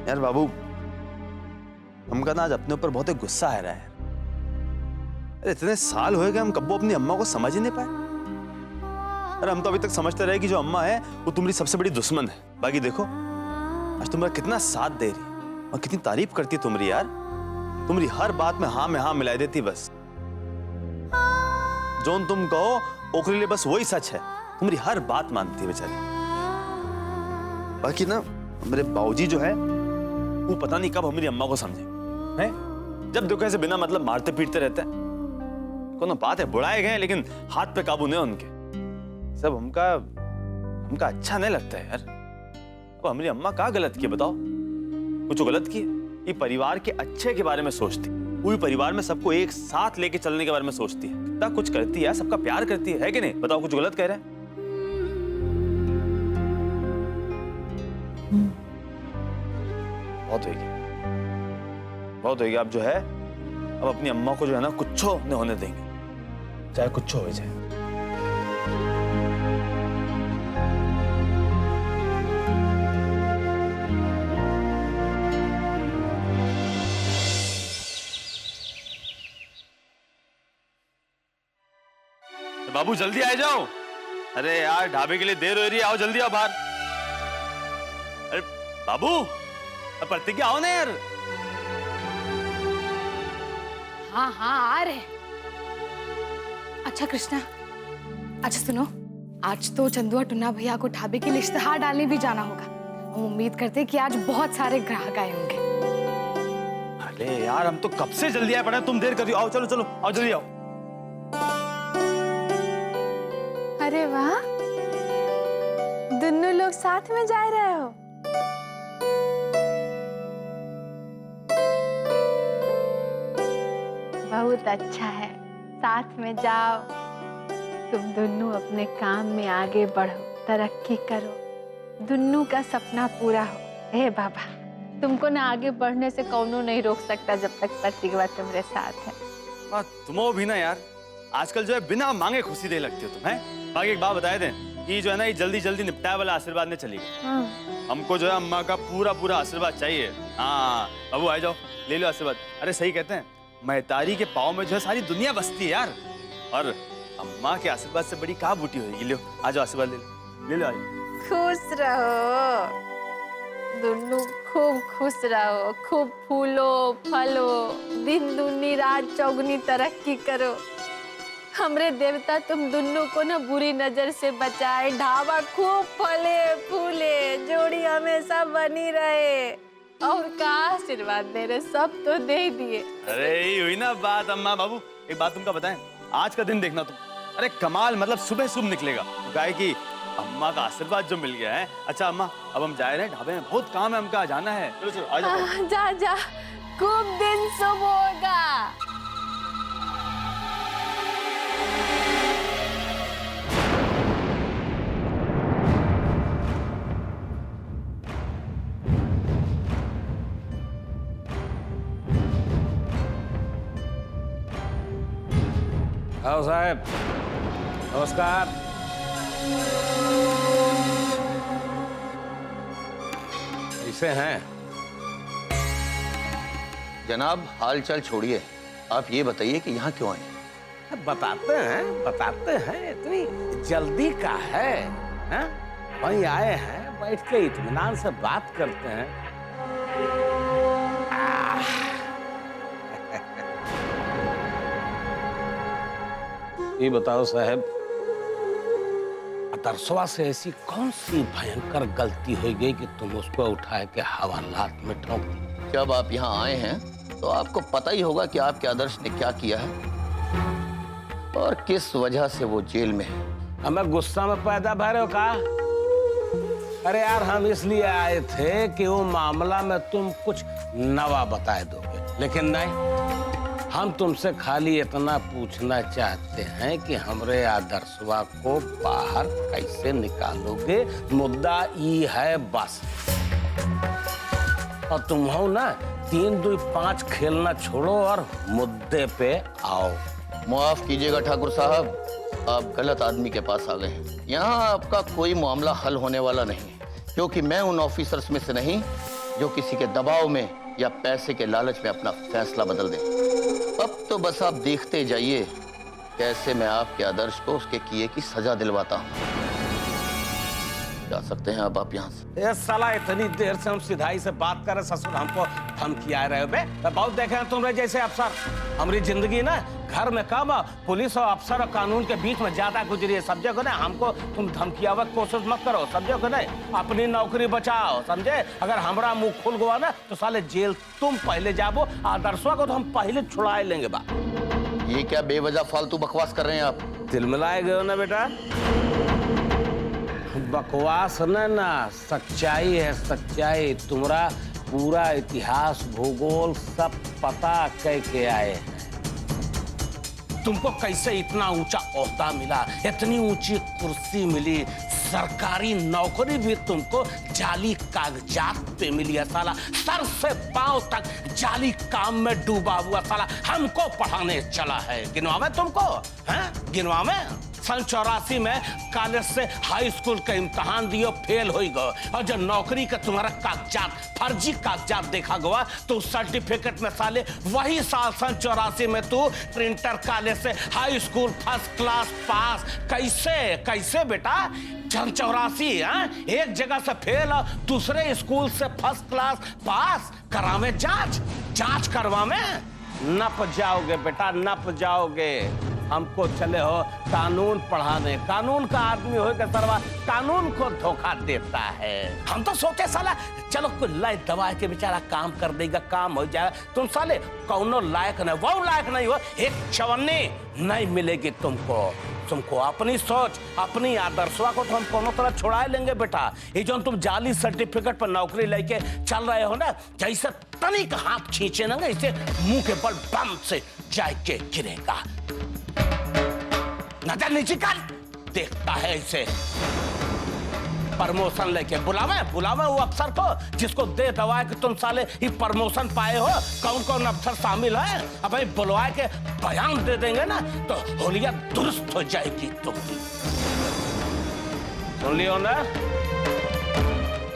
यार बाबू, हमका ना आज अपने ऊपर बहुत एक गुस्सा आ रहा है। अरे इतने साल हुए कि हम कब्बो अपनी अम्मा को समझ ही नहीं पाए। अरे हम तो अभी तक समझते रहे कि जो अम्मा है वो तुम्हारी सबसे बड़ी दुश्मन है। बाकी देखो आज तुम्हारा कितना साथ दे रही और कितनी तारीफ करती तुम्हारी। यार तुम्हारी हर बात में हाँ मिला देती। बस जो तुम कहो ओकरे लिए बस वही सच है। तुम्हारी हर बात मानती है बेचारी। बाकी ना मेरे बाबूजी जो है वो पता नहीं कब हमारी अम्मा को समझे हैं। जब देखो ऐसे बिना मतलब मारते पीटते रहते हैं। कोनो बात है बुढ़ाए गए लेकिन हाथ पे काबू नहीं उनके। सब हमका अच्छा नहीं लगता है यार। अब हमारी अम्मा क्या गलत की बताओ? कुछ गलत की? ये परिवार के अच्छे के बारे में सोचती, पूरी परिवार में सबको एक साथ लेके चलने के बारे में सोचती है। कितना कुछ करती है, सबका प्यार करती है कि नहीं? बताओ कुछ गलत कह रहे हैं? बहुत होगी। आप जो है अब अपनी अम्मा को जो है ना कुछ नहीं होने देंगे, चाहे कुछ हो जाए। बाबू जल्दी आ जाओ। अरे यार ढाबे के लिए देर हो रही है, आओ जल्दी आओ बाहर। अरे बाबू प्रतिज्ञा आओ ना यार। हाँ आ रहे। अच्छा कृष्णा, अच्छा सुनो, आज तो चंदू और टुन्ना भैया को ढाबे के लिए इश्तेहार डालने भी जाना होगा। हम उम्मीद करते हैं कि आज बहुत सारे ग्राहक आए होंगे। अरे यार हम तो कब से जल्दी आए पड़े, तुम देर कर रही हो। आओ चलो आओ जल्दी आओ। अरे वाह, दोनों लोग साथ में जा रहे हो। बहुत अच्छा है, साथ में जाओ। तुम दोनों अपने काम में आगे बढ़ो, तरक्की करो, दोनों का सपना पूरा हो। हे बाबा, तुमको ना आगे बढ़ने से कौनो नहीं रोक सकता जब तक प्रतिज्ञा तुम्हारे साथ है। तुम भी ना यार, आजकल जो है बिना मांगे खुशी दे लगती हो तुम हैं। बाकी एक बात बताए दें कि जो है ना ये जल्दी निपटाए वाला आशीर्वाद ने चली गई। हमको जो है अम्मा का पूरा आशीर्वाद चाहिए। हाँ बाबू आ जाओ, ले लो आशीर्वाद। अरे सही कहते हैं, महतारी के पाँव में जो है सारी दुनिया बसती है यार। और अम्मा के आशीर्वाद से बड़ी कहाँ बूटी होगी। लो आ जाओ, आशीर्वाद ले लो। खुश रहो दोनों, खूब खुश रहो, खूब फूलो फलो, दिन दूनी रात चौगुनी तरक्की करो। हमरे देवता तुम दोनों को ना बुरी नजर से बचाए, ढाबा खूब फले फूले, जोड़ी हमेशा बनी रहे। और का आशीर्वाद दे रहे, सब तो दे दिए। अरे हुई ना बात। अम्मा बाबू एक बात तुमका बताएं, आज का दिन देखना तुम, अरे कमाल, मतलब सुबह शुभ निकलेगा। गाय की अम्मा का आशीर्वाद जो मिल गया है। अच्छा अम्मा अब हम जा रहे हैं ढाबे में, बहुत काम है हमका, जाना है। चलो आ जाओ। जा खूब दिन शुभ होगा। आओ साहब, नमस्कार। कैसे हैं जनाब? हाल चाल छोड़िए, आप ये बताइए कि यहाँ क्यों आए? बताते हैं इतनी जल्दी का है, हैं? वहीं आए हैं, बैठ के इत्मीनान से बात करते हैं। ये बताओ साहब, अदरसवा से ऐसी कौन सी भयंकर गलती हो गई कि तुम उसको उठा के हवालात में ठोक दी? जब आप यहाँ आए हैं तो आपको पता ही होगा कि आपके आदर्श ने क्या किया है और किस वजह से वो जेल में है। हमें गुस्सा में पैदा भरे हो का? अरे यार हम इसलिए आए थे कि वो मामला में तुम कुछ नवा बता दोगे, लेकिन नहीं। हम तुमसे खाली इतना पूछना चाहते हैं कि हमरे आदर्शवा को बाहर कैसे निकालोगे, मुद्दा ये है बस। और तुम हो ना 3, 2, 5 खेलना छोड़ो और मुद्दे पे आओ। माफ कीजिएगा ठाकुर साहब, आप गलत आदमी के पास आ गए हैं। यहाँ आपका कोई मामला हल होने वाला नहीं, क्योंकि मैं उन ऑफिसर्स में से नहीं जो किसी के दबाव में या पैसे के लालच में अपना फैसला बदल दे। अब तो बस आप देखते जाइए कैसे मैं आपके आदर्श को उसके किए की सजा दिलवाता हूँ। जा सकते हैं अब आप यहाँ से। ये साला इतनी देर से हम सिधाई से बात कर रहे, ससुर हमको धमकिया रहे हो बे। मैं बहुत देखे हैं तुम्हारे जैसे अफसर। हमारी जिंदगी ना घर में कम, पुलिस और अफसर और कानून के बीच में ज्यादा गुजरी है, समझे को ना। हमको तुम धमकियावत कोशिश मत करो, समझे को नहीं। अपनी नौकरी बचाओ, समझे। अगर हमारा मुंह खुल गया ना तो साले जेल तुम पहले जाबो, आदर्शवा को तो हम पहले छुड़ा लेंगे। बा ये क्या बेवजह फालतू बकवास कर रहे हैं आप? तिलमिलाए गए हो ना बेटा। बकवास ना सच्चाई है, सच्चाई। तुम्हारा पूरा इतिहास भूगोल सब पता कह के आए हैं। तुमको कैसे इतना ऊंचा ओहदा मिला, इतनी ऊंची कुर्सी मिली, सरकारी नौकरी भी तुमको जाली कागजात पे मिली है साला। सर से पांव तक जाली काम में डूबा हुआ साला हमको पढ़ाने चला है। गिनवा तुमको हैं, गिनवा में। सन 84 में कॉलेज से हाई स्कूल का इम्तहान दियो, फेल हो गए। और जब नौकरी का तुम्हारा कागजात, फर्जी कागजात देखा गया तो सर्टिफिकेट में साले वही साल सन 84 में तू प्रिंटर कॉलेज से high school first class pass. कैसे बेटा? सन 84 एक जगह से फेल और दूसरे स्कूल से फर्स्ट क्लास पास। करावे जांच करवावे। नप जाओगे बेटा, नप जाओगे। हमको चले हो कानून पढ़ाने। कानून का आदमी हो के सरवा कानून को धोखा देता है। हम तो सोचे साला चलो कोई लाई दवा के बेचारा काम कर देगा, काम हो जाएगा। तुम साले कौनो लायक नहीं, वो लायक नहीं हो। एक चवन्नी नहीं मिलेगी तुमको अपनी सोच, अपनी आदर्शवा को तो हम कोनो तरह छुड़ा लेंगे बेटा। ये जो तुम जाली सर्टिफिकेट पर नौकरी लेके चल रहे हो ना, जैसे तनिक हाथ खींचे ना इसे मुंह के बल बम से जाके गिरेगा। नजर नीचे कर, देखता है इसे। प्रमोशन लेके बुलावे वो अफसर को जिसको दे दवा कि तुम साले ये प्रमोशन पाए हो। कौन अफसर शामिल है? अब भाई बुलवा के बयान दे देंगे ना तो होलिया दुरुस्त हो जाएगी तुम्हारी। सुन लियो ना?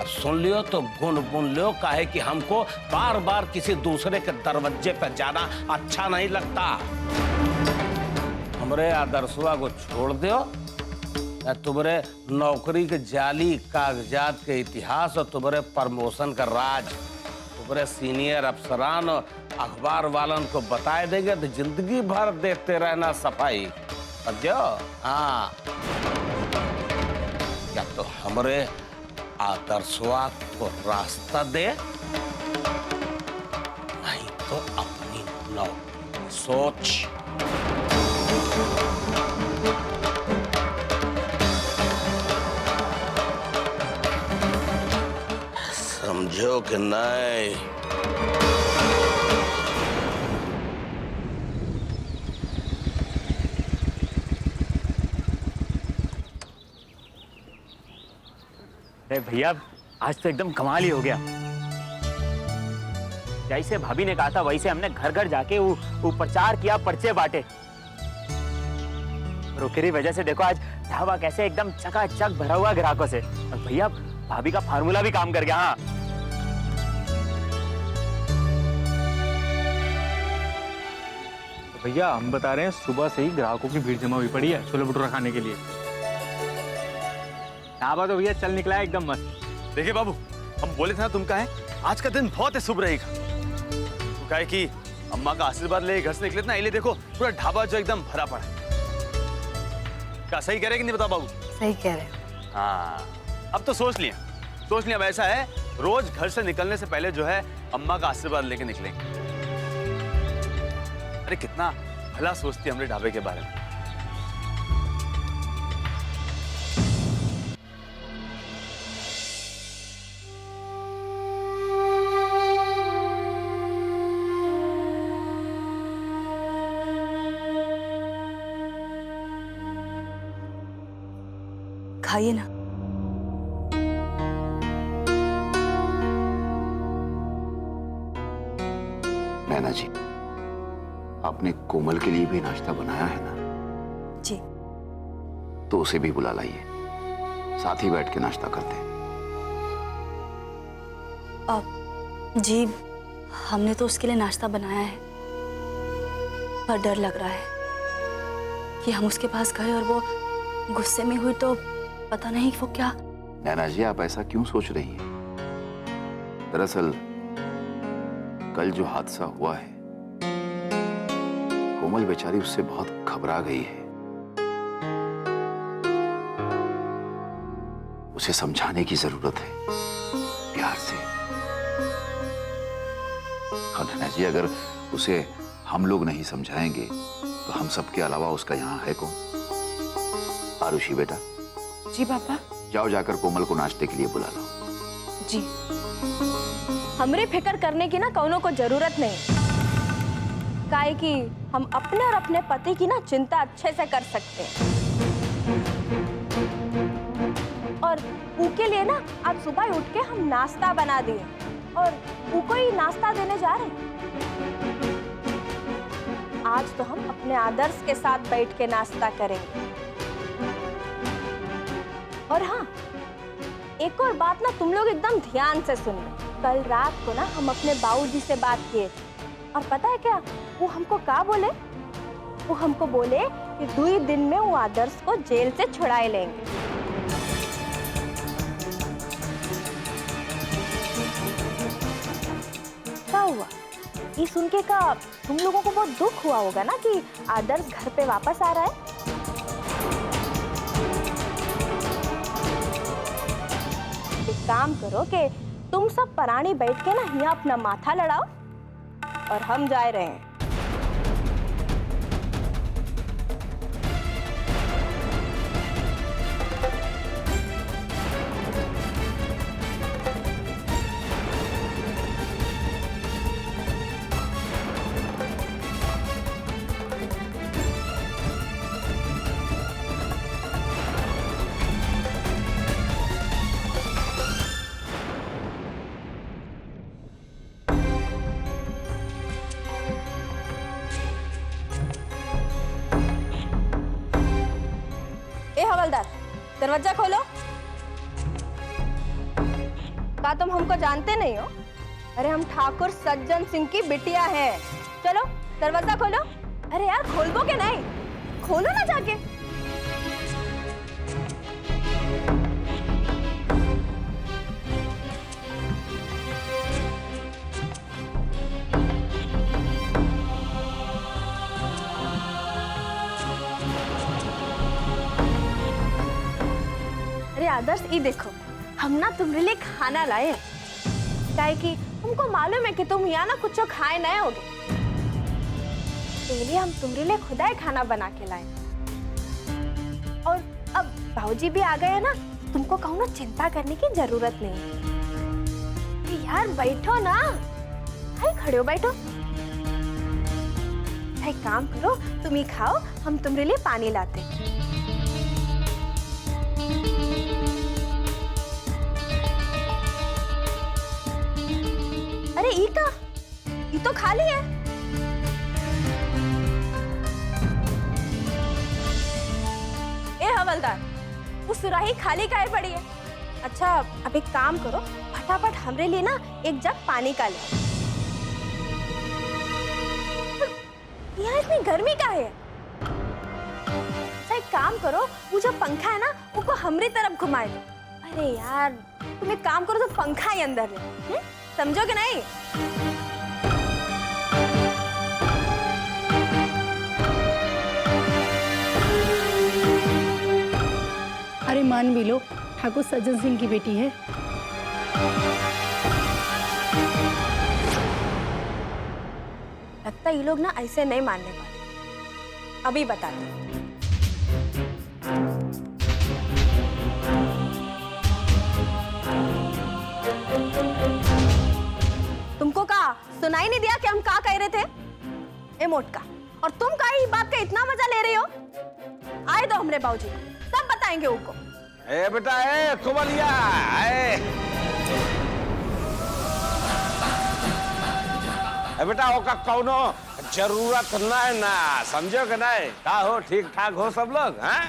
अब सुन लियो तो गुन लो, काहे कि हमको बार बार किसी दूसरे के दरवाजे पर जाना अच्छा नहीं लगता। हमरे आदर्शवा को छोड़ दो। तुम्हारे नौकरी के जाली कागजात के इतिहास और तुम्हारे प्रमोशन का राज तुम्हारे सीनियर अफसरान और अखबार वालन को बताए देंगे तो जिंदगी भर देखते रहना सफाई। समझो? हाँ, या तो हमरे आदर्शवा को रास्ता दे, नहीं तो अपनी नौकरी सोच। समझो कि नहीं? अरे भैया आज तो एकदम कमाल ही हो गया। जैसे भाभी ने कहा था वैसे हमने घर घर जाके वो प्रचार किया, पर्चे बांटे। रोकेरी वजह से देखो आज ढाबा कैसे एकदम चकाचक भरा हुआ ग्राहकों से। और भैया भाभी का फार्मूला भी काम कर गया। हाँ, भैया हम बता रहे हैं सुबह से ही ग्राहकों की भीड़ जमा हुई पड़ी है छोले भटूरा खाने के लिए। ढाबा तो भैया चल निकला है एकदम मस्त। देखिए बाबू, हम बोले थे ना तुम कहे आज का दिन बहुत ही शुभ रहेगा। तो कहे कि अम्मा का आशीर्वाद ले घर से निकले ना, ये देखो पूरा ढाबा जो एकदम भरा पड़ा है। क्या सही कह रहे कि नहीं बताओ बाबू? सही कह रहे हो। हाँ, अब तो सोच लिया अब ऐसा है रोज घर से निकलने से पहले जो है अम्मा का आशीर्वाद लेके निकलेंगे। अरे कितना भला सोचती है हमारे ढाबे के बारे में। खाइए ना। नैना जी, आपने कोमल के लिए भी नाश्ता बनाया है ना? जी। तो उसे भी बुला लाइए, साथ ही बैठ के नाश्ता करते हैं। जी, हमने तो उसके लिए नाश्ता बनाया है, पर डर लग रहा है कि हम उसके पास गए और वो गुस्से में हुई तो पता नहीं वो क्या। नैना जी, आप ऐसा क्यों सोच रही हैं? दरअसल कल जो हादसा हुआ है, कोमल बेचारी उससे बहुत घबरा गई है। उसे समझाने की जरूरत है, प्यार से। और नैना जी, अगर उसे हम लोग नहीं समझाएंगे तो हम सबके अलावा उसका यहाँ है कौन? आरुषि बेटा, जी पापा। जाओ जाकर कोमल को नाश्ते के लिए बुला लो। जी। हमरे फिक्र करने की ना कौनों को जरूरत नहीं, काहे कि हम अपने और अपने पति की ना चिंता अच्छे से कर सकते हैं। और उनके लिए ना आज सुबह उठ के हम नाश्ता बना दिए और उनको ही नाश्ता देने जा रहे हैं। आज तो हम अपने आदर्श के साथ बैठ के नाश्ता करेंगे। और हाँ, एक और बात ना तुम लोग एकदम ध्यान से सुनो। कल रात को ना हम अपने बाबूजी से बात किए थे और पता है क्या वो हमको क्या बोले? वो हमको बोले कि 2 दिन में वो आदर्श को जेल से छुड़ाए लेंगे। क्या हुआ? ये सुन के का तुम लोगों को बहुत दुख हुआ होगा ना कि आदर्श घर पे वापस आ रहा है। एक काम करो कि तुम सब परानी बैठ के ना यहाँ अपना माथा लड़ाओ और हम जा रहे हैं। हवलदार, दरवाजा खोलो। क्या तुम हमको जानते नहीं हो? अरे हम ठाकुर सज्जन सिंह की बिटिया हैं। चलो दरवाजा खोलो। अरे यार खोलो के नहीं, खोलो ना जाके। आदर्श, ये देखो हम ना तुम्हारे लिए खाना लाए हैं, काहे कि हमको मालूम है कि तुम यहाँ ना कुछ खाए नहीं होगे, इसलिए हम तुम्हारे लिए खुदा ही खाना बना के लाए। और अब बाबूजी भी आ गए हैं ना, तुमको कहूँ ना चिंता करने की जरूरत नहीं। यार बैठो ना, भाई खड़े हो, बैठो। एक काम करो, तुम ही खाओ, हम तुम्हारे लिए पानी लाते। अरे ये तो खाली है। ए हवलदार, वो सुराही खाली काहे पड़ी है? अच्छा अब एक काम करो, फटाफट हमरे लिए ना एक जग पानी का ले। यहाँ इतनी गर्मी का है? एक काम करो, वो जो पंखा है ना उसको हमरी तरफ घुमाए दो। अरे यार तुम एक काम करो, तो पंखा ही अंदर ले, समझोगे नहीं? अरे मान भी लो, ठाकुर सज्जन सिंह की बेटी है। लगता ये लोग ना ऐसे नहीं मानने वाले। अभी बताते हैं। तुमको कहा सुनाई नहीं दिया कि हम क्या कह रहे थे? ए मोटका, और तुम का ही बात का इतना मजा ले रही हो? आए दो हमरे बाबूजी को, सब बताएंगे उनको। ए बेटा, ए कुमलिया, ए बेटा, ओका कौनो जरूरत नहीं ना, समझो कि नहीं? का हो, ठीक ठाक हो सब लोग? हैं?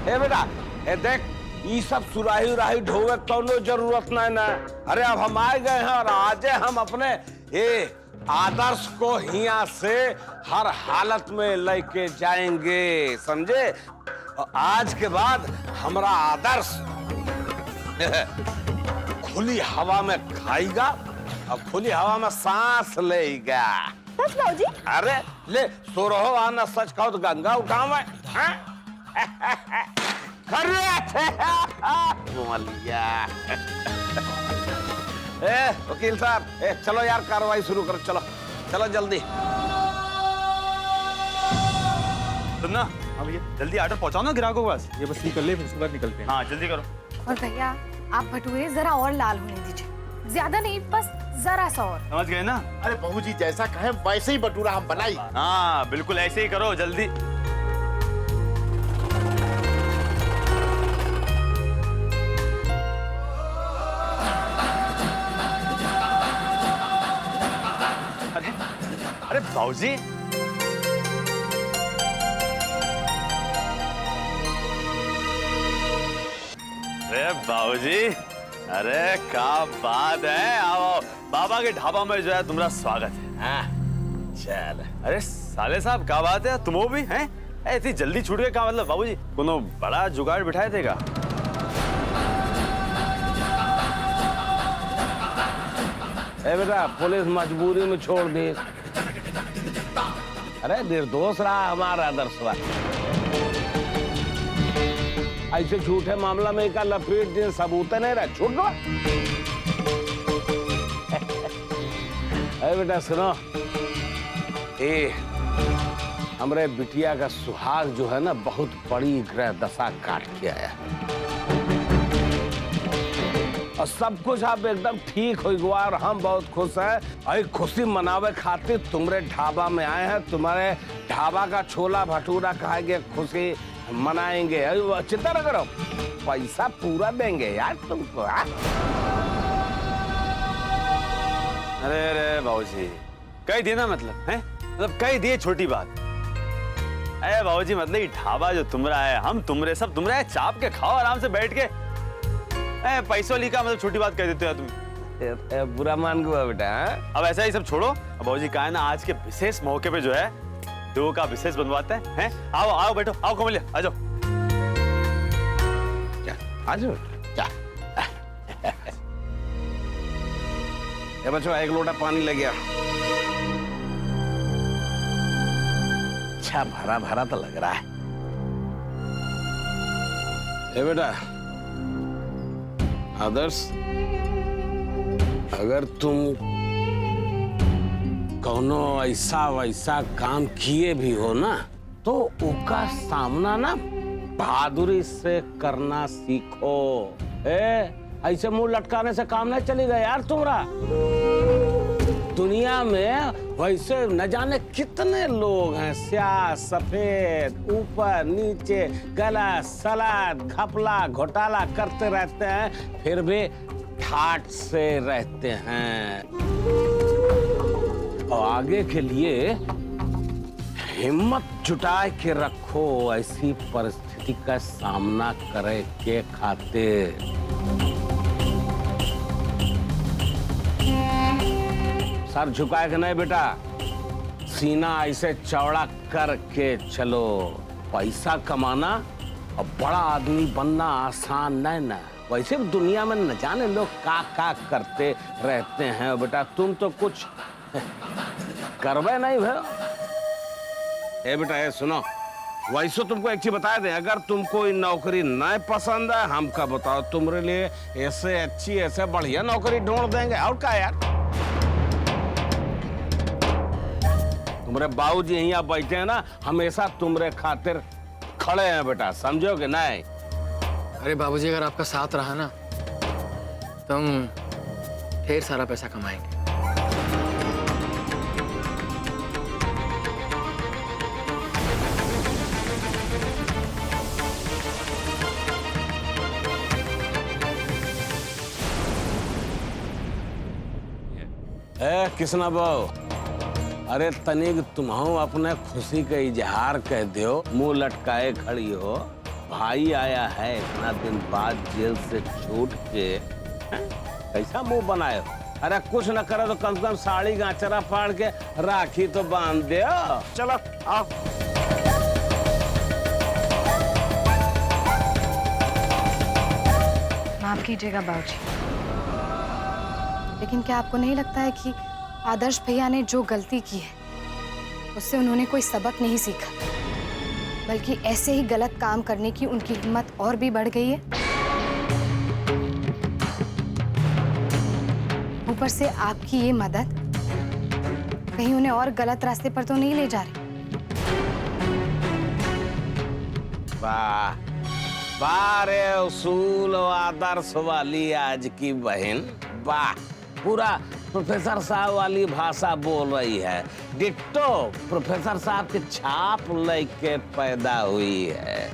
ए बेटा, ए देख, ये सब सुराही उराही ढोवे कोनो जरूरत नहीं ना। अरे अब हम आए गए हैं और आज हम अपने ये आदर्श को हिया से हर हालत में लेके जाएंगे, समझे? और आज के बाद हमारा आदर्श खुली हवा में खाएगा और खुली हवा में सांस लेगा। सच बाबूजी? अरे ले सो रहो, आना सच कहो तो गंगा उठाओ मैं। वकील साहब, चलो यार कार्रवाई शुरू करो, चलो चलो जल्दी। सुनना, हाँ भैया जल्दी आर्डर पहुंचाओ ना ग्राहकों के पास। ये बस कर ले, फिर उसके बाद निकलते हैं। हाँ जल्दी करो। और भैया आप भटूरे जरा और लाल होने दीजिए, ज्यादा नहीं, बस जरा सा और। समझ गए ना? अरे बहू जी जैसा कहें वैसे ही भटूरा हम बनाई। हाँ बिल्कुल ऐसे ही करो, जल्दी। अरे बाबूजी, अरे बाबूजी, अरे क्या बात है। आओ, बाबा के ढाबा में जो है तुम्हारा स्वागत है। हाँ, चल। अरे साले साहब क्या बात है, तुम भी हैं? इतनी जल्दी छूट गए, क्या मतलब बाबूजी? कोनो बड़ा जुगाड़ बिठाए थे क्या? बेटा पुलिस मजबूरी में छोड़ दी। अरे निर्दोष रहा हमारा आदर्शवा। ऐसे झूठे मामला में का लपेट दिन सबूत नहीं रहा, छूट गया। अरे बेटा सुनो, ए हमरे बिटिया का सुहाग जो है ना बहुत बड़ी ग्रह दशा काट के आया और सब कुछ अब एकदम ठीक हो गया और हम बहुत खुश हैं। अरे खुशी मनावे खातिर तुम्हारे ढाबा में आए हैं, तुम्हारे ढाबा का छोला भटूरा खाएंगे, खुशी मनाएंगे। चिंता न करो, पैसा पूरा देंगे यार तुमको। अरे अरे बाबूजी कह दिए ना, मतलब है, मतलब कह दिए, छोटी बात। अरे बाबूजी मतलब ये ढाबा जो तुम्हारा है, हम तुमरे सब तुम्हारा है, चाप के खाओ आराम से बैठ के। पैसों ली का मतलब छोटी बात कह देते हो तुम। बुरा मान गया बेटा। अब ऐसा ही सब छोड़ो। अब बाबूजी कहा है ना, आज के विशेष मौके पे जो है दो का विशेष बनवाते हैं। आओ आओ बैठो, आओ कमलिया आ जाओ। आ जाओ क्या? ये बच्चों एक लोटा पानी ले गया। अच्छा भरा भरा तो लग रहा है। ए बेटा आदर्श, अगर तुम कौनो ऐसा वैसा काम किए भी हो ना तो उसका सामना ना बहादुरी से करना सीखो। ऐसे मुंह लटकाने से काम नहीं चलेगा यार तुम्हारा। दुनिया में वैसे न जाने कितने लोग हैं, स्याह सफेद, ऊपर नीचे, गलत सलाद घपला घोटाला करते रहते हैं, फिर भी ठाठ से रहते हैं। और आगे के लिए हिम्मत जुटा के रखो ऐसी परिस्थिति का सामना करे के खातिर। सर झुकाए के नहीं बेटा, सीना ऐसे चौड़ा करके चलो। पैसा कमाना और बड़ा आदमी बनना आसान नहीं ना। वैसे भी दुनिया में न जाने लोग का करते रहते हैं बेटा, तुम तो कुछ करवे नहीं भे। ए बेटा ये सुनो, वैसे तुमको एक चीज बता दें, अगर तुमको नौकरी नहीं पसंद है हमका बताओ, तुम्हारे लिए ऐसे अच्छी ऐसे बढ़िया नौकरी ढूंढ देंगे। और क्या यार, तुम्हारे बाबूजी यहाँ बैठे हैं ना, हमेशा तुम्हारे खातिर खड़े हैं बेटा, समझोगे नहीं? अरे बाबूजी अगर आपका साथ रहा ना तो हम ढेर सारा पैसा कमाएंगे। किसना बाबू, अरे तनिक तुम्हारा अपने खुशी का इजहार कह दो, मुंह लटकाए खड़ी हो। भाई आया है इतना दिन बाद जेल से छूट के, कैसा मुंह बनाए हो? अरे कुछ न करे तो कम से कम साड़ी गांचरा फाड़ के राखी तो बांध दे। चलो आओ। माफ कीजिएगा बाबूजी, लेकिन क्या आपको नहीं लगता है कि आदर्श भैया ने जो गलती की है उससे उन्होंने कोई सबक नहीं सीखा, बल्कि ऐसे ही गलत काम करने की उनकी हिम्मत और भी बढ़ गई है? ऊपर से आपकी ये मदद कहीं उन्हें और गलत रास्ते पर तो नहीं ले जा रही? वाह वाह रे उसूल और आदर्श वाली आज की बहन, वाह, पूरा प्रोफेसर साहब वाली भाषा बोल रही है। डिट्टो प्रोफेसर साहब के छाप लेके पैदा हुई है।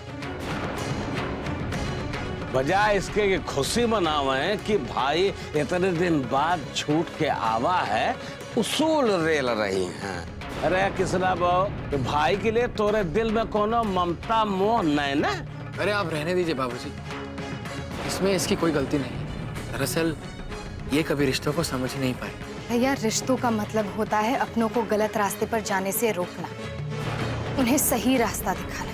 बजाय इसके कि खुशी मनावे कि भाई इतने दिन बाद छूट के आवा है, उसूल रेल रही हैं। अरे किसना बहु, भाई के लिए तोरे दिल में कोनो ममता मोह नहीं ना? अरे आप रहने दीजिए बाबूजी, इसमें इसकी कोई गलती नहीं। दरअसल ये कभी रिश्तों को समझ ही नहीं पाए। भैया, रिश्तों का मतलब होता है अपनों को गलत रास्ते पर जाने से रोकना, उन्हें सही रास्ता दिखाना।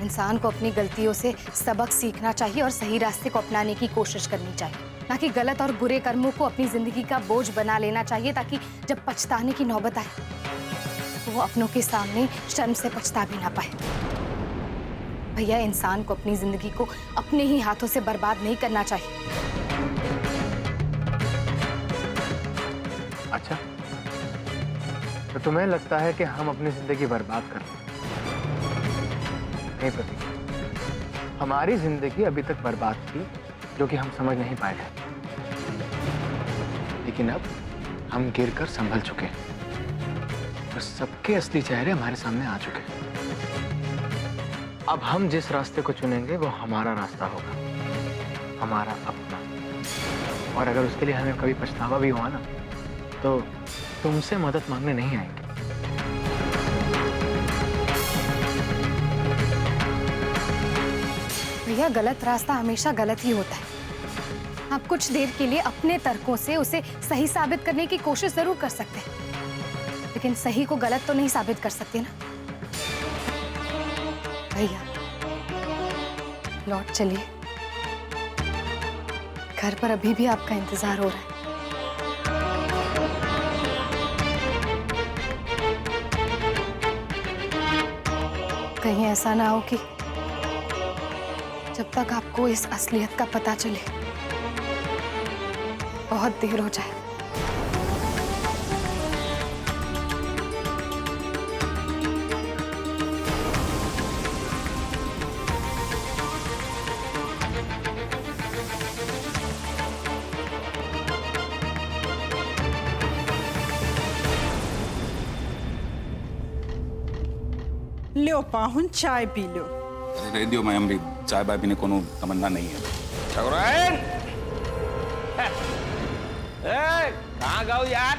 इंसान को अपनी गलतियों से सबक सीखना चाहिए और सही रास्ते को अपनाने की कोशिश करनी चाहिए, ना कि गलत और बुरे कर्मों को अपनी जिंदगी का बोझ बना लेना चाहिए, ताकि जब पछताने की नौबत आए तो वो अपनों के सामने शर्म से पछता भी ना पाए। भैया, इंसान को अपनी जिंदगी को अपने ही हाथों से बर्बाद नहीं करना चाहिए। अच्छा, तो तुम्हें लगता है कि हम अपनी जिंदगी बर्बाद कर रहे हैं? नहीं प्रतीक, हमारी जिंदगी अभी तक बर्बाद थी, जो कि हम समझ नहीं पाए थे। लेकिन अब हम गिरकर संभल चुके हैं और सबके असली चेहरे हमारे सामने आ चुके हैं। अब हम जिस रास्ते को चुनेंगे वो हमारा रास्ता होगा, हमारा अपना। और अगर उसके लिए हमें कभी पछतावा भी हुआ ना, तो तुमसे मदद मांगने नहीं आएंगे। भैया, गलत रास्ता हमेशा गलत ही होता है। आप कुछ देर के लिए अपने तर्कों से उसे सही साबित करने की कोशिश जरूर कर सकते हैं, लेकिन सही को गलत तो नहीं साबित कर सकते ना। भैया, लौट चलिए, घर पर अभी भी आपका इंतजार हो रहा है। कहीं ऐसा ना हो कि जब तक आपको इस असलियत का पता चले बहुत देर हो जाए। लो पाहुन, चाय पी लो। रेडियो में हमारी चाय बाय पीने को तमन्ना नहीं है। ठकुराइन, कहाँ गए यार?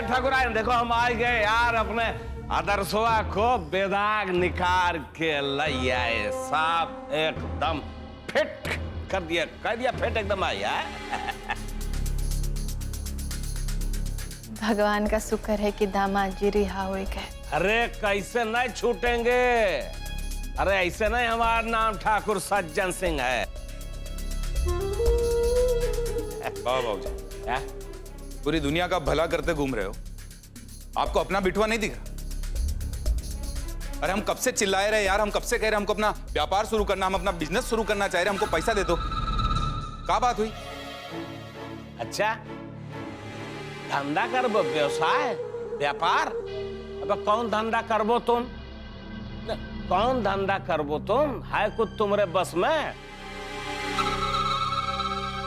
ठकुराइन, देखो हम आ गए यार, अपने आदर्शवा को बेदाग निकाल के लई आए, साफ एकदम फिट कर दिया, फिट एकदम आई है। भगवान का शुक्र है कि दामाद जी रिहा हो गए। अरे कैसे नहीं छूटेंगे? अरे ऐसे नहीं, हमारा नाम ठाकुर सज्जन सिंह है। बाबूजी, पूरी दुनिया का भला करते घूम रहे हो, आपको अपना बिठवा नहीं दिखा? अरे हम कब से चिल्लाए रहे यार, हम कब से कह रहे हमको अपना व्यापार शुरू करना, हम अपना बिजनेस शुरू करना चाह रहे, हमको पैसा दे दो। क्या बात हुई? अच्छा, धंधा करबो, व्यवसाय, व्यापार? अब कौन धंधा करबो तुम? कौन धंधा करबो तुम? है कुछ तुम्हारे बस में?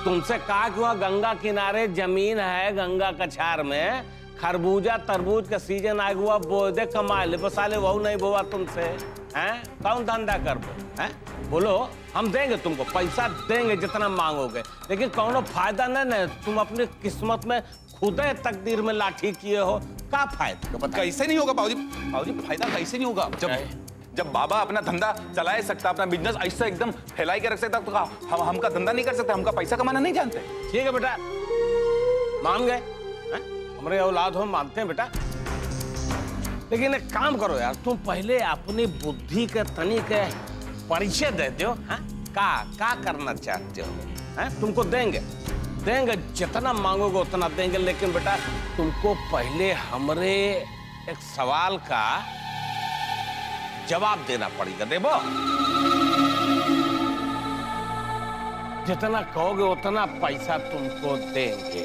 तुमसे कहा कि वहाँ गंगा किनारे जमीन है, गंगा कछार में खरबूजा तरबूज का सीजन आए हुआ, बो दे कमा ले, बसाले वो नहीं बोवा तुमसे। हैं? कौन धंधा करबो? हैं? बोलो, हम देंगे तुमको, पैसा देंगे जितना मांगोगे, लेकिन कौनो फायदा नहीं। तुम अपनी किस्मत में खुदे तकदीर में लाठी किए हो, क्या फायदा? कैसे नहीं होगा बाबूजी? बाबूजी, फायदा कैसे नहीं होगा? जब जब बाबा अपना धंधा चला सकता, अपना बिजनेस ऐसा एकदम फैलाई के रख सकता, तो हम हमका धंधा नहीं कर सकते? हमका पैसा कमाना नहीं जानते? ठीक है बेटा, मान गए, हमारे औलाद हो, मानते हैं बेटा। लेकिन एक काम करो यार, तुम पहले अपनी बुद्धि के तनिक परिचय दे दो। का करना चाहते हो? तुमको देंगे, जितना मांगोगे उतना देंगे, लेकिन बेटा तुमको पहले हमरे एक सवाल का जवाब देना पड़ेगा। देबो? जितना कहोगे उतना पैसा तुमको देंगे।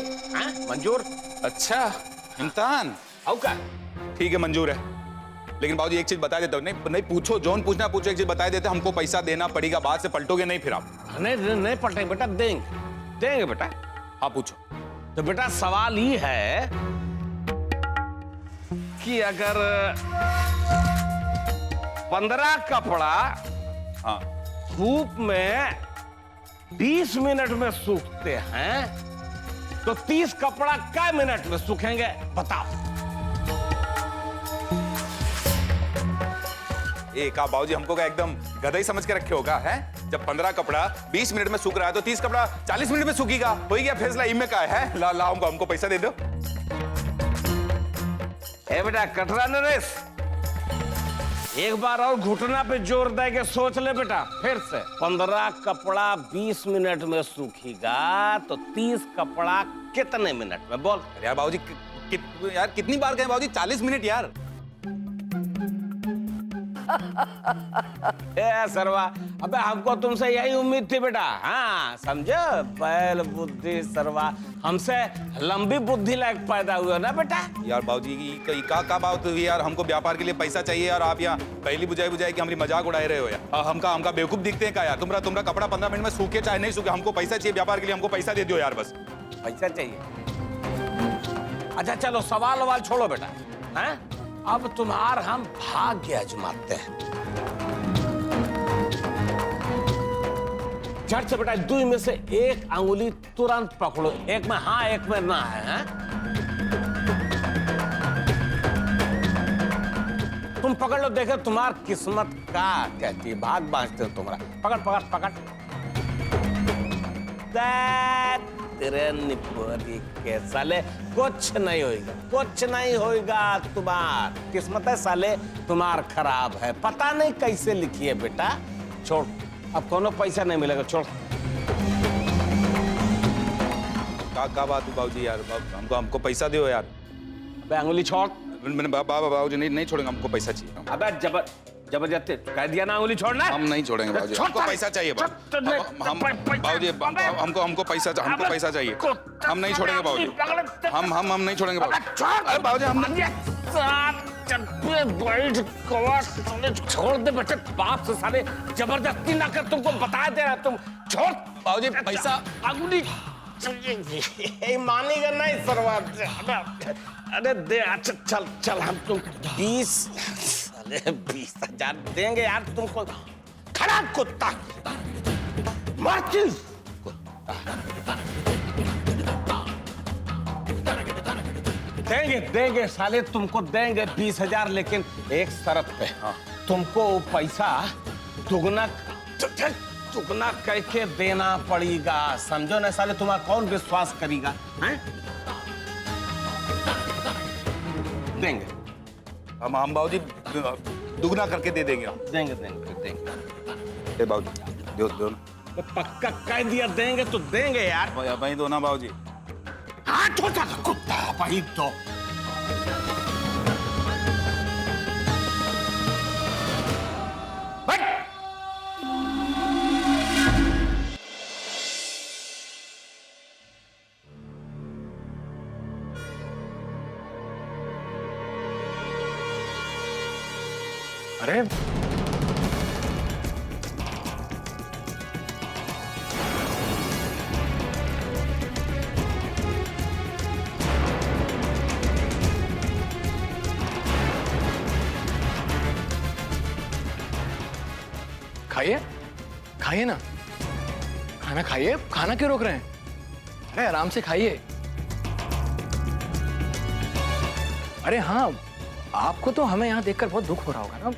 मंजूर? अच्छा, इम्तिहान आओ का? ठीक है, मंजूर है। लेकिन बाबूजी एक चीज बता देता हूँ, नहीं पूछो, जोन पूछना पूछो, एक चीज बता देते, हमको पैसा देना पड़ेगा, बाद से पलटोगे नहीं फिर आप? नहीं पलटेंगे बेटा, देंगे बेटा। हाँ पूछो। तो बेटा सवाल ये है कि अगर 15 कपड़ा धूप में 20 मिनट में सूखते हैं, तो 30 कपड़ा कै मिनट में सूखेंगे? बताओ। एक आप बाबूजी हमको क्या एकदम गधा ही समझ के रखे होगा? है जब 15 कपड़ा 20 मिनट में सूख रहा है, तो 30 कपड़ा 40 मिनट में सूखेगा। हो गया फैसला, इनमें का है? ला हमको पैसा दे दो। ए बेटा कटरा नरेश, एक बार और घुटना पे जोर दे के सोच ले बेटा, फिर से। 15 कपड़ा 20 मिनट में सूखेगा, तो 30 कपड़ा कितने मिनट में? बोल। यार बाबूजी यार कितनी बार कहें बाबूजी? 40 मिनट यार। ए सरवा, अबे हमको तुमसे यही उम्मीद थी बेटा। हाँ समझो, बैल बुद्धि सरवा, हमसे लंबी बुद्धि लायक पैदा हुआ ना बेटा। यार बाबूजी का बात हुई यार? हमको व्यापार के लिए पैसा चाहिए यार, आप यहाँ पहली बुझाई कि हमारी मजाक उड़ाए रहे हो यार। हमका बेवकूफ दिखते हैं क्या यार? तुम्हारा कपड़ा 15 मिनट में सूखे चाहे नहीं सूखे, हमको पैसा चाहिए व्यापार के लिए, हमको पैसा दे दो यार, बस पैसा चाहिए। अच्छा चलो सवाल छोड़ो बेटा, हैं? अब तुम्हार हम भाग्य आजमाते हैं। झट से बेटा 2 में से एक अंगुली तुरंत पकड़ो, एक में हाँ एक में ना है। तुम पकड़ लो, देखे तुम्हार किस्मत का कहती है, भाग बांचते हो तुम्हारा। पकड़। तेरे निपोरी के साले कुछ नहीं होगा तुम्हार किस्मत है साले, तुम्हार खराब है, पता नहीं कैसे लिखी है बेटा। छोड़, अब कोनो पैसा नहीं मिलेगा, छोड़। का बात है बाबूजी यार? हमको पैसा दो यार। अंगुली छोड़। मैंने बाबूजी नहीं छोड़ेंगे, हमको पैसा चाहिए। अबे जबरदस्ती कह दिया ना, अंगुली छोड़ना। हम नहीं छोड़ेंगे बाबूजी, हमको पैसा चाहिए बाबूजी, हमको पैसा चाहिए। हम नहीं छोड़ेंगे बाबूजी, हम नहीं छोड़ेंगे बाबूजी। अरे बाबूजी हम छोड़ दे बेटे, बाप से साले जबरदस्ती ना कर, तुमको बता दे रहा, तुम छोड़। बाबूजी पैसा अंगुली मानेगा नहीं सरवा। अरे दे, अच्छा चल हम तुम 20,000 देंगे यार तुमको। खराब कुत्ता, देंगे साले, तुमको देंगे 20,000, लेकिन एक शर्त पे। तुमको पैसा दुगना करके देना पड़ेगा, समझो ना साले, तुम्हारा कौन विश्वास करेगा? हैं? देंगे हम बाबूजी दुगना करके दे देंगे। देंगे। बाबूजी दो ना। पक्का कह दिया देंगे तो देंगे यार। भाई दो ना बाबूजी। हाँ छोटा कुत्ता, भाई दो। अरे खाइए ना, खाना खाइए। खाना क्यों रोक रहे हैं? अरे आराम से खाइए। अरे हाँ, आपको तो हमें यहाँ देखकर बहुत दुख हो रहा होगा ना।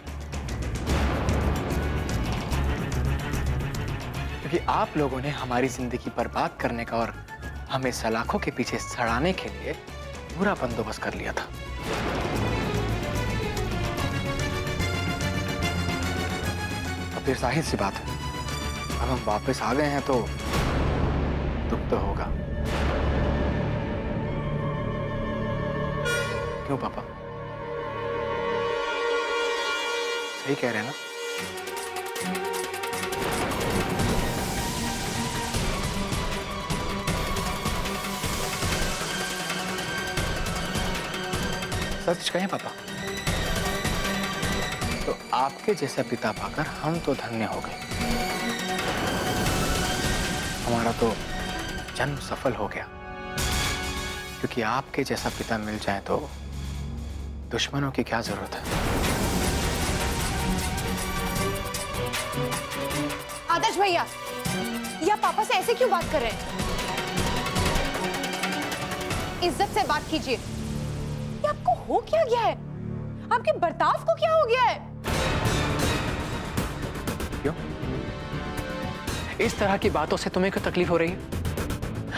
क्योंकि आप लोगों ने हमारी जिंदगी बर्बाद करने का और हमें सलाखों के पीछे सड़ाने के लिए पूरा बंदोबस्त कर लिया था। अब फिर जाहिर सी बात है, अब हम वापस आ गए हैं तो दुख तो होगा। क्यों पापा? सही कह रहे हैं ना? सच कहें पापा तो आपके जैसा पिता पाकर हम तो धन्य हो गए। हमारा तो जन्म सफल हो गया, क्योंकि आपके जैसा पिता मिल जाए तो दुश्मनों की क्या जरूरत है। आदर्श भैया, या पापा से ऐसे क्यों बात कर रहे हैं? इज्जत से बात कीजिए। ये आपको हो क्या गया है? आपके बर्ताव को क्या हो गया है? क्यों? इस तरह की बातों से तुम्हें क्यों तकलीफ हो रही है?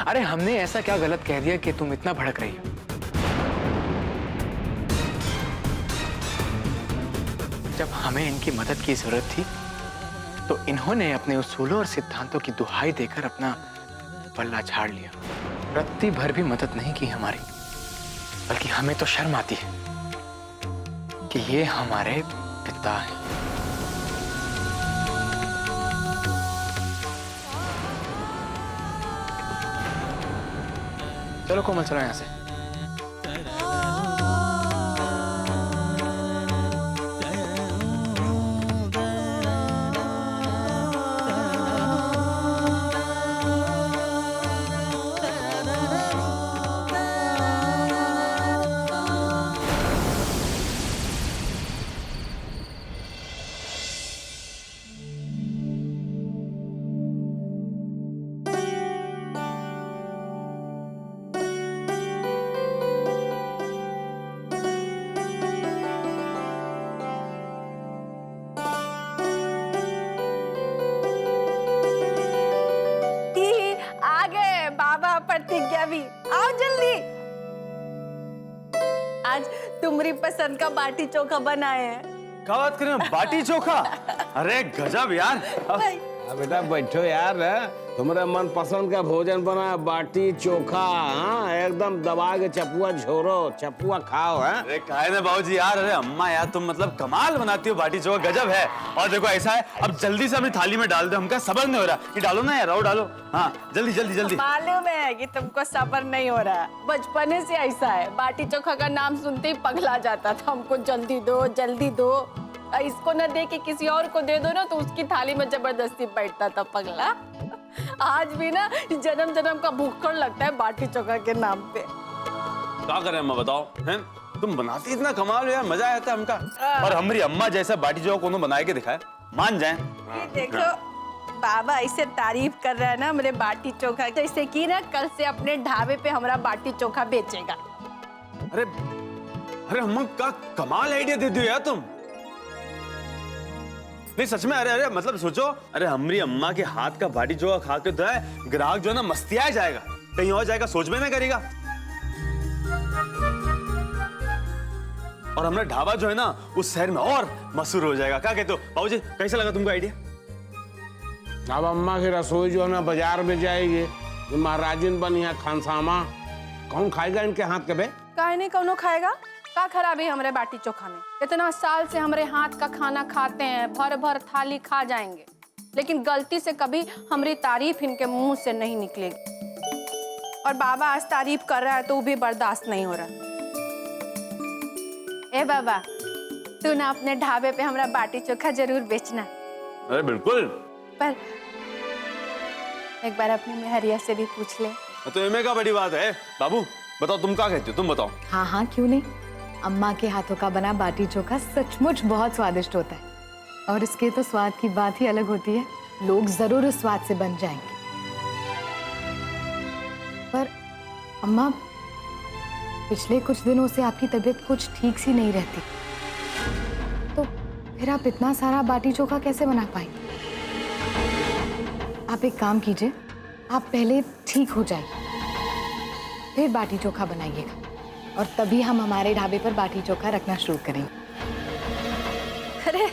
अरे हमने ऐसा क्या गलत कह दिया कि तुम इतना भड़क रही हो? जब हमें इनकी मदद की जरूरत थी तो इन्होंने अपने उसूलों और सिद्धांतों की दुहाई देकर अपना पल्ला झाड़ लिया। रत्ती भर भी मदद नहीं की हमारी, बल्कि हमें तो शर्म आती है कि ये हमारे पिता हैं। चलो कोमल, चलो यहां से। प्रतिज्ञा भी आओ जल्दी। आज तुम्हारी पसंद का बाटी चोखा बनाए हैं। क्या बात करें, बाटी चोखा? अरे गजब यार। बेटा बैठो यार, तुम्हारे मन पसंद का भोजन बना, बाटी चोखा। हाँ, एकदम दबा के चपुआ झोरो, चपुआ खाओ। अरे काहे ना बाबूजी यार, अरे अम्मा यार तुम मतलब कमाल बनाती हो, बाटी चोखा गजब है। और देखो ऐसा है, अब जल्दी से अपनी थाली में डाल दो, हमका सब्र नहीं हो रहा। ये डालो ना यार, और डालो। हाँ जल्दी जल्दी जल्दी। मालूम है कि तुमको सब्र नहीं हो रहा, बचपने से ऐसा है। बाटी चोखा का नाम सुनते ही पगला जाता था, हमको जल्दी दो जल्दी दो। इसको न दे के किसी और को दे दो ना तो उसकी थाली में जबरदस्ती बैठता था पगला। आज भी ना जन्म जन्म का भूखड़ लगता है बाटी चोखा के नाम पे। क्या करें अम्मा बताओ, हैं? तुम बनाती इतना कमाल हो यार, मजा आता है हमका। और हमारी अम्मा जैसा बाटी चोखा कोनो बनाए के दिखाए, मान जाए। देखो बाबा ऐसे तारीफ कर रहा है ना मेरे बाटी चोखा, जैसे कि ना कल से अपने ढाबे पे हमारा बाटी चोखा बेचेगा। अरे अरे अम्मा का कमाल आइडिया दे दियो यार तुम। नहीं सच में, अरे अरे मतलब सोचो, अरे हमारी अम्मा के हाथ का बाटी चोखा खा के तो है ग्राहक जो है ना मस्तिया जाएगा, कहीं और जाएगा सोच में ना करेगा। और हमारा ढाबा जो है ना उस शहर में और मशहूर हो जाएगा। क्या कहते हो बाबूजी, कैसा लगा तुमको आइडिया? अब अम्मा की रसोई जो है ना बाजार में जाएगी, महाराजिन बनी है खानसामा, कौन खाएगा इनके हाथ के? बे काहे नहीं कौनो खाएगा? का खराबी हमारे बाटी चोखा में? इतना साल से हमारे हाथ का खाना खाते हैं, भर भर थाली खा जाएंगे, लेकिन गलती से कभी हमारी तारीफ इनके मुंह से नहीं निकलेगी। और बाबा आज तारीफ कर रहा है तो वो भी बर्दाश्त नहीं हो रहा। ए बाबा, तू ना अपने ढाबे पे हमारा बाटी चोखा जरूर बेचना। अरे बिल्कुल, पर एक बार अपनी मेहरिया से भी पूछ ले। तो इनमें क्या बड़ी बात है? बाबू बताओ, तुम क्या कहते हो, तुम बताओ। हाँ हाँ क्यों नहीं, अम्मा के हाथों का बना बाटी चोखा सचमुच बहुत स्वादिष्ट होता है, और इसके तो स्वाद की बात ही अलग होती है। लोग जरूर उस स्वाद से बन जाएंगे। पर अम्मा, पिछले कुछ दिनों से आपकी तबीयत कुछ ठीक सी नहीं रहती, तो फिर आप इतना सारा बाटी चोखा कैसे बना पाएंगे? आप एक काम कीजिए, आप पहले ठीक हो जाइए, फिर बाटी चोखा बनाइएगा और तभी हम हमारे ढाबे पर बाटी चोखा रखना शुरू करेंगे। अरे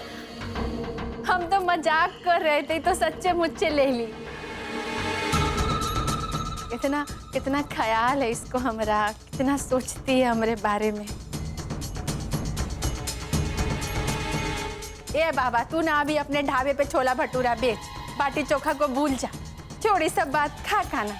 हम तो मजाक कर रहे थे, तो सच्चे मुच्चे ले ली। कितना कितना ख्याल है इसको हमरा, कितना सोचती है हमारे बारे में। ए बाबा, तू ना अभी अपने ढाबे पे छोला भटूरा बेच, बाटी चोखा को भूल जा, छोड़ी सब बात, खा खाना।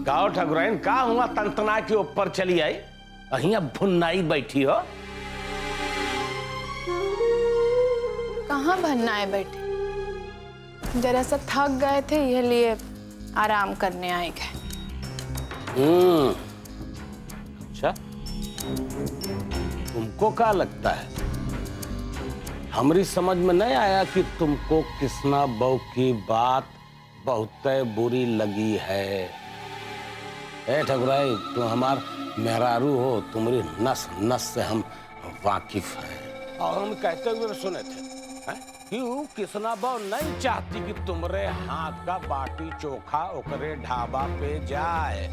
गाओ ठकुराइन, का हुआ तंतना के ऊपर चली आई? अहिया भुन्नाई बैठी हो। कहाँ भनना है बैठे, जरा सा थक गए थे, ये लिए आराम करने आए गए। अच्छा, तुमको क्या लगता है, हमारी समझ में नहीं आया कि तुमको किसना बहू की बात बहुत बुरी लगी है? ए ठकुराई, तुम हमार मेहरारू हो, तुम्हारी नस नस से हम वाकिफ हैं। और हम कहते हुए सुने थे क्यों किसना बहू नहीं चाहती कि तुम्हारे हाथ का बाटी चोखा ओकरे ढाबा पे जाए,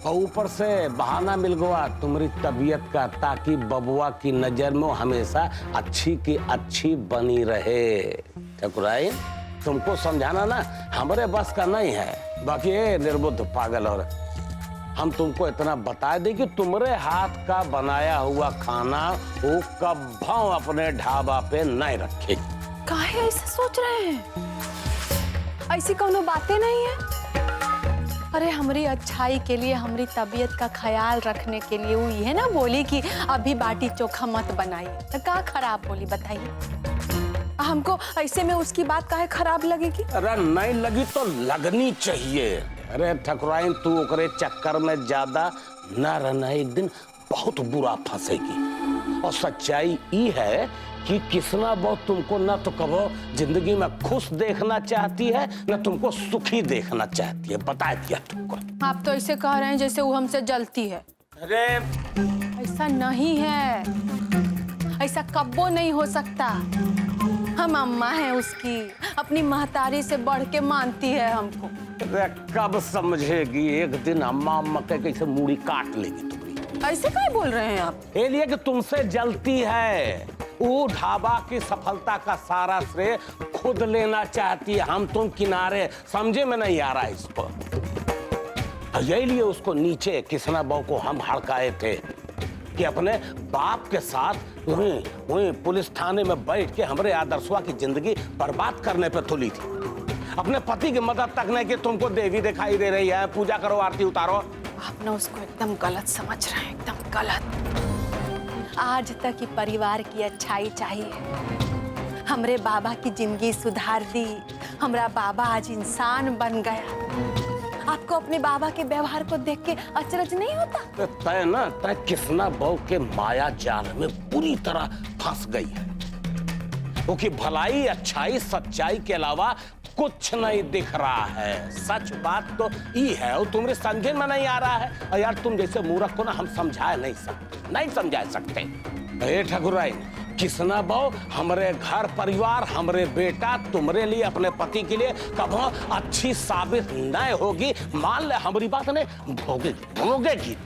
और ऊपर से बहाना मिल गया तुम्हारी तबीयत का, ताकि बबुआ की नजर में हमेशा अच्छी की अच्छी बनी रहे। ठकुराई, तुमको समझाना ना हमारे बस का नहीं है। बाकी ये निर्बुद्ध पागल, और हम तुमको इतना बता दें कि तुम्हारे हाथ का बनाया हुआ खाना वो कभी अपने ढाबा पे नहीं रखेगी। काहे ऐसा सोच रहे हैं? ऐसी कोनो बातें नहीं है। अरे हमारी अच्छाई के लिए, हमारी तबीयत का ख्याल रखने के लिए वो ये ना बोली कि अभी बाटी चोखा मत बनाइए, तो क्या खराब बोली बताइए? हमको ऐसे में उसकी बात काहे खराब लगेगी? अरे नहीं लगी तो लगनी चाहिए। अरे ठकुराइन, तू ओकरे चक्कर में ज्यादा न रहना, एक दिन बहुत बुरा फंसेगी। और सच्चाई ये है कि किसना बहुत तुमको न तो कबो जिंदगी में खुश देखना चाहती है, न तुमको सुखी देखना चाहती है। बता दिया तुमको। आप तो ऐसे कह रहे हैं जैसे वो हमसे जलती है। अरे ऐसा नहीं है, ऐसा कब्बो नहीं हो सकता। हम अम्मा हैं उसकी, अपनी महतारी से बढ़ के मानती है हमको। अरे कब समझेगी, एक दिन अम्मा अम्मा कह कैसे मूड़ी काट लेगी तुम्हारी। ऐसे क्या बोल रहे हैं आप? ये लिए कि तुमसे जलती है, वो ढाबा की सफलता का सारा श्रेय खुद लेना चाहती है। हम तुम किनारे, समझे में नहीं आ रहा है इसको। यही लिए उसको नीचे किसना बहू को हम हड़काए थे कि अपने बाप के साथ वहीं पुलिस थाने में बैठ के हमारे आदर्शवा की जिंदगी बर्बाद करने पे तुली थी। अपने पति की मदद तक नहीं कि तुमको देवी दिखाई दे रही है, पूजा करो, आरती उतारो। आप ना उसको एकदम गलत समझ रहे हैं, एकदम गलत। आज तक ही परिवार की अच्छाई चाहिए। हमरे बाबा की जिंदगी सुधार दी, हमारा बाबा आज इंसान बन गया। आपको अपने बाबा के व्यवहार को देख के अचरज नहीं होता? तय ना तय किसना बहू के माया जाल में पूरी तरह फंस गई है। वो की भलाई, अच्छाई, सच्चाई के अलावा कुछ नहीं दिख रहा है। सच बात तो ये है, और तुम्हारे समझे में नहीं आ रहा है। और यार तुम जैसे मूर्ख को ना हम समझा नहीं समझा सकते। ठकुराई, किसना बहू हमारे घर परिवार, हमारे बेटा तुम्हारे लिए, अपने पति के लिए कभी अच्छी साबित नहीं होगी। मान ले हमारी बात ने भोगेगी।